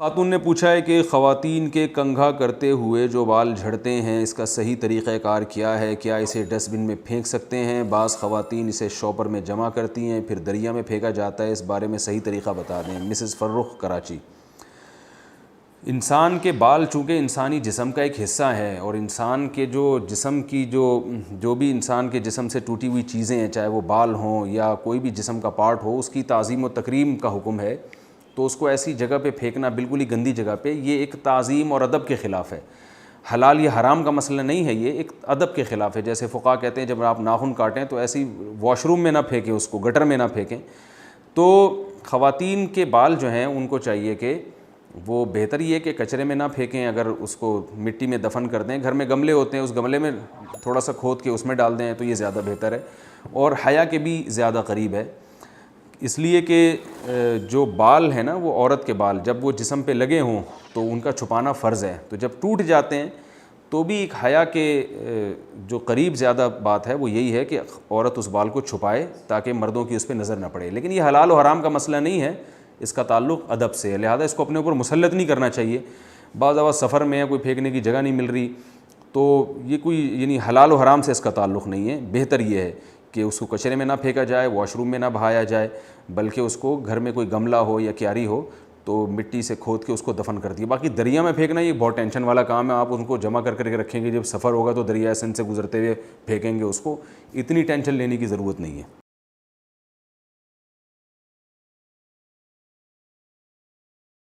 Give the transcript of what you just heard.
خاتون نے پوچھا ہے کہ خواتین کے کنگھا کرتے ہوئے جو بال جھڑتے ہیں اس کا صحیح طریقہ کار کیا ہے؟ کیا اسے ڈسٹ بن میں پھینک سکتے ہیں؟ بعض خواتین اسے شاپر میں جمع کرتی ہیں پھر دریا میں پھینکا جاتا ہے، اس بارے میں صحیح طریقہ بتا دیں۔ مسز فرخ، کراچی۔ انسان کے بال چونکہ انسانی جسم کا ایک حصہ ہے، اور انسان کے جو جسم کی جو بھی انسان کے جسم سے ٹوٹی ہوئی چیزیں ہیں، چاہے وہ بال ہوں یا کوئی بھی جسم کا پارٹ ہو، اس کی تعظیم و تکریم کا حکم ہے، تو اس کو ایسی جگہ پہ پھینکنا، بالکل ہی گندی جگہ پہ، یہ ایک تعظیم اور ادب کے خلاف ہے۔ حلال یا حرام کا مسئلہ نہیں ہے، یہ ایک ادب کے خلاف ہے۔ جیسے فقہا کہتے ہیں جب آپ ناخن کاٹیں تو ایسی واش روم میں نہ پھینکیں، اس کو گٹر میں نہ پھینکیں۔ تو خواتین کے بال جو ہیں ان کو چاہیے کہ وہ بہتر یہ ہے کہ کچرے میں نہ پھینکیں، اگر اس کو مٹی میں دفن کر دیں، گھر میں گملے ہوتے ہیں اس گملے میں تھوڑا سا کھود کے اس میں ڈال دیں تو یہ زیادہ بہتر ہے، اور حیا کے بھی زیادہ قریب ہے، اس لیے کہ جو بال ہیں نا وہ عورت کے بال جب وہ جسم پہ لگے ہوں تو ان کا چھپانا فرض ہے، تو جب ٹوٹ جاتے ہیں تو بھی ایک حیا کے جو قریب زیادہ بات ہے وہ یہی ہے کہ عورت اس بال کو چھپائے تاکہ مردوں کی اس پہ نظر نہ پڑے۔ لیکن یہ حلال و حرام کا مسئلہ نہیں ہے، اس کا تعلق ادب سے ہے، لہذا اس کو اپنے اوپر مسلط نہیں کرنا چاہیے۔ بعض اوقات سفر میں کوئی پھینکنے کی جگہ نہیں مل رہی تو یہ کوئی یعنی حلال و حرام سے اس کا تعلق نہیں ہے، بہتر یہ ہے کہ اس کو کچرے میں نہ پھینکا جائے، واش روم میں نہ بہایا جائے، بلکہ اس کو گھر میں کوئی گملہ ہو یا کیاری ہو تو مٹی سے کھود کے اس کو دفن کر دیے۔ باقی دریا میں پھینکنا یہ بہت ٹینشن والا کام ہے، آپ ان کو جمع کر کے رکھیں گے، جب سفر ہوگا تو دریا سندھ سے گزرتے ہوئے پھینکیں گے اس کو، اتنی ٹینشن لینے کی ضرورت نہیں ہے۔